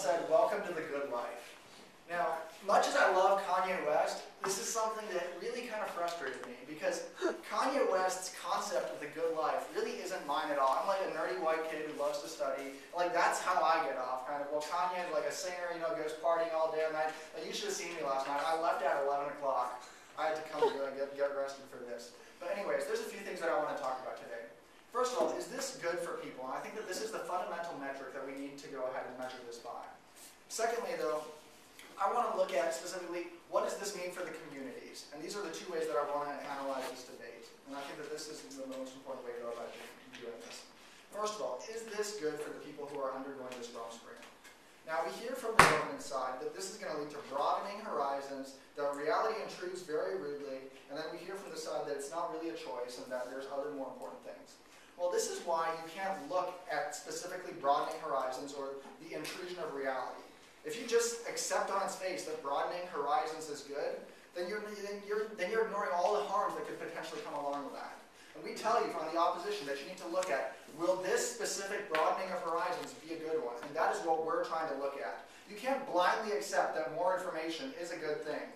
said, "Welcome to the good life." Now, much as I love Kanye West, this is something that really kind of frustrated me because Kanye West's concept of the good life really isn't mine at all. I'm like a nerdy white kid who loves to study. Like, that's how I get off, kind of. Well, Kanye is like a singer, you know, goes partying all day and night. Like, you should have seen me last night. I left at 11 o'clock. I had to come here and get arrested for this. But anyways, there's a few things that I want to talk about today. First of all, is this good for people? And I think that this is the fundamental metric that we need to go ahead and measure this by. Secondly, though, I want to look at specifically, what does this mean for the communities? And these are the two ways that I want to analyze this debate. And I think that this is the most important way to go about doing this. First of all, is this good for the people who are undergoing this wellspring? Now, we hear from the government side that this is going to lead to broadening horizons, that reality intrudes very rudely, and then we hear from the side that it's not really a choice and that there's other more important things. Well, this is why you can't look at specifically broadening horizons or the intrusion of reality. If you just accept on its face that broadening horizons is good, then you're ignoring all the harms that could potentially come along with that. And we tell you from the opposition that you need to look at, will this specific broadening of horizons be a good one? And that is what we're trying to look at. You can't blindly accept that more information is a good thing.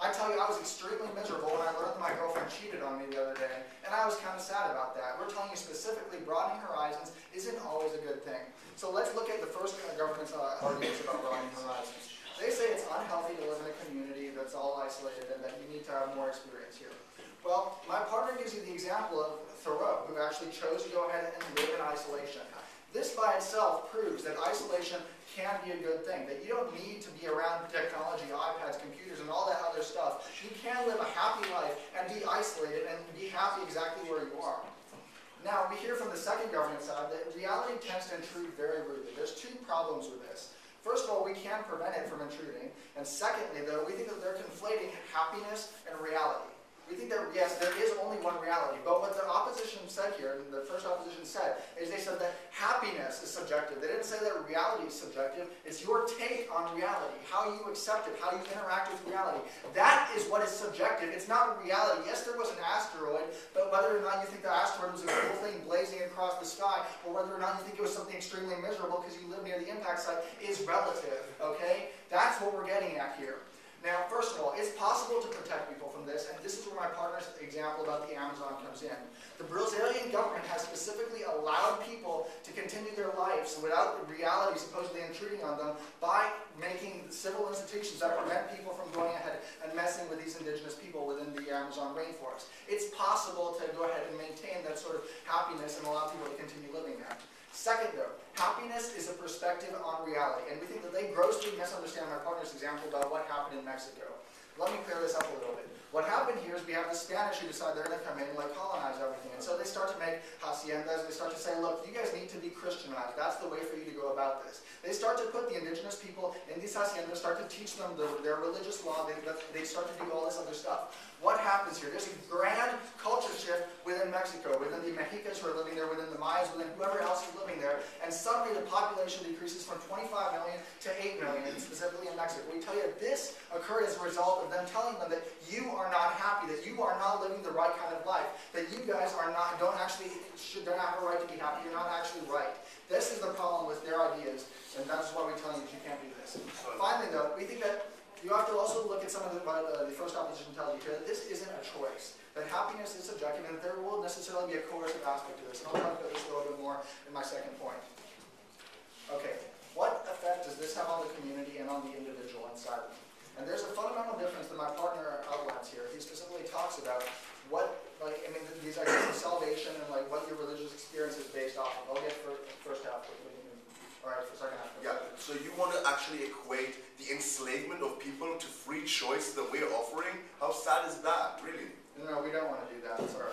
I tell you, I was extremely miserable when I learned that my girlfriend cheated on me the other day, and I was kind of sad about that. We're telling you specifically broadening horizons isn't always a good thing. So let's look at the first government's arguments about broadening horizons. They say it's unhealthy to live in a community that's all isolated and that you need to have more experience here. Well, my partner gives you the example of Thoreau, who actually chose to go ahead and live in isolation. This by itself proves that isolation can be a good thing, that you don't need to be around technology, iPads, computers, and all that other stuff. You can live a happy life and be isolated and be happy exactly where you are. Now, we hear from the second government side that reality tends to intrude very rudely. There's two problems with this. First of all, we can prevent it from intruding. And secondly, though, we think that they're conflating happiness and reality. We think that, yes, there is only one reality. But what the opposition said here, and the first opposition said, is they said that happiness is subjective. They didn't say that reality is subjective. It's your take on reality, how you accept it, how you interact with reality. That is what is subjective. It's not reality. Yes, there was an asteroid, but whether or not you think the asteroid was a cool thing blazing across the sky, or whether or not you think it was something extremely miserable because you live near the impact site, is relative, okay? That's what we're getting at here. Now, first of all, it's possible to protect people from this, and this is where my partner's example about the Amazon comes in. The Brazilian government has specifically allowed people to continue their lives without reality supposedly intruding on them by making civil institutions that prevent people from going ahead and messing with these indigenous people within the Amazon rainforest. It's possible to go ahead and maintain that sort of happiness and allow people to continue living there. Second, though, happiness is a perspective on reality, and we think that they grossly misunderstand my partner's example about what happened in Mexico. Let me clear this up a little bit. What happened here is we have the Spanish who decide they're going to come in and like colonize everything, and so they start to make haciendas. They start to say, look, you guys need to be Christianized. That's the way for you to go about this. They start to put the indigenous people in these haciendas, start to teach them their religious law. They start to do all this other stuff. What happens here? There's a grand culture shift within Mexico, within the Mexicans who are living there, within the Mayas, within whoever else is living there, and suddenly the population decreases from 25 million to 8 million, specifically in Mexico. We tell you that this occurred as a result of them telling them that you are not happy, that you are not living the right kind of life, that you guys are not, don't have a right to be happy, you're not actually right. This is the problem with their ideas, and that's why we're telling you that you can't do this. Finally, though, we think that you have to also look at some of the first opposition tells you here that this isn't a choice, that happiness is subjective, and that there will necessarily be a coercive aspect to this. And I'll talk about this a little bit more in my second point. Okay, what effect does this have on the community and on the individual inside of them? And there's a fundamental difference that my partner outlines here. He specifically talks about what, these ideas of salvation and what your religious experience is based off of. I'll get first half quickly. All right, for second half. Yeah, so you want to actually equate the enslavement of people to free choice that we're offering? How sad is that, really? No, we don't want to do that. Sorry.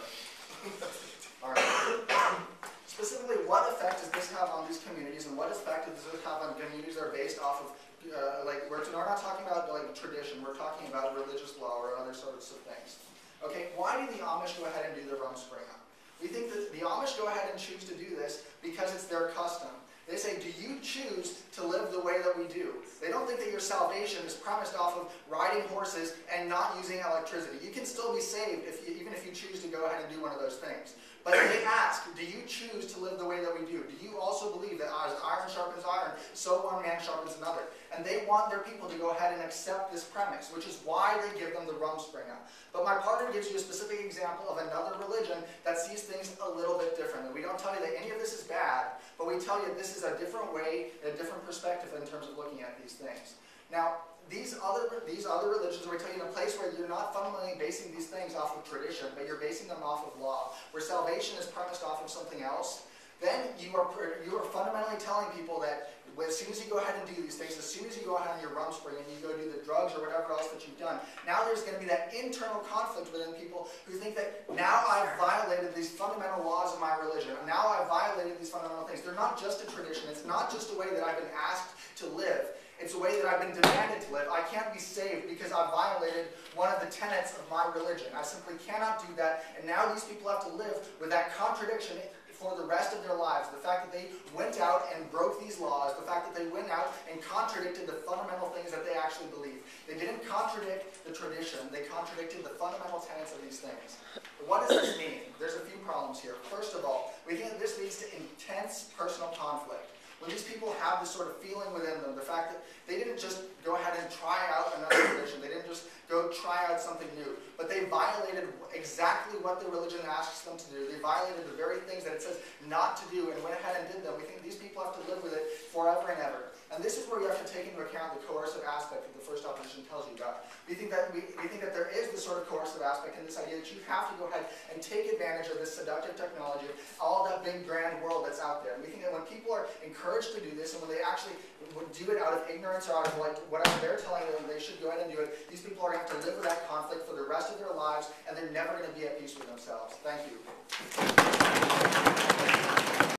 All right. Specifically, what effect does this have on these communities, and what effect does this have on communities that are based off of, we're not talking about tradition, we're talking about religious law or other sorts of things. Okay, why do the Amish go ahead and do the Rum Spring Up? We think that the Amish go ahead and choose to do this because it's their custom. They say, do you choose to live the way that we do? They don't think that your salvation is premised off of riding horses and not using electricity. You can still be saved even if you choose to go ahead and do one of those things. But they ask, do you choose to live the way that we do? Do you also believe that as iron sharpens iron, so one man sharpens another? And they want their people to go ahead and accept this premise, which is why they give them the Rumspringa. But my partner gives you a specific example of another religion that sees things a little bit differently. We don't tell you that any of this is bad, but we tell you this is a different way, a different perspective in terms of looking at these things. Now, these other religions, where we tell you in a place where you're not fundamentally basing these things off of tradition, but you're basing them off of law, where salvation is premised off of something else, then you are fundamentally telling people that as soon as you go ahead and do these things, as soon as you go ahead on your Rumspring and you go do the drugs or whatever else that you've done, now there's going to be that internal conflict within people who think that now I've violated these fundamental laws of my religion, and now I've violated these fundamental things. They're not just a tradition. It's not just a way that I've been asked to live. It's a way that I've been demanded to live. I can't be saved because I've violated one of the tenets of my religion. I simply cannot do that, and now these people have to live with that contradiction for the rest of their lives. The fact that they went out and broke these laws, the fact that they went out and contradicted the fundamental things that they actually believe. They didn't contradict the tradition, they contradicted the fundamental tenets of these things. But what does this mean? There's a few problems here. First of all, we think that this leads to intense personal conflict. When these people have this sort of feeling within them, the fact that they didn't just go ahead and try out another tradition, they didn't just go try out something new, but they violated exactly what the religion asks them to do. They violated the very things that it says not to do and went ahead and did them. We think these people have to live with it forever and ever. And this is where you have to take into account the coercive aspect that the first opposition tells you about. We think that there is this sort of coercive aspect in this idea that you have to go ahead and take advantage of this seductive technology, all that big grand world that's out there. And we think that when people are encouraged to do this, and when they actually would do it out of ignorance or out of like whatever they're telling them they should go ahead and do it, these people are going to have to live with that conflict for the rest of their lives, and they're never going to be at peace with themselves. Thank you.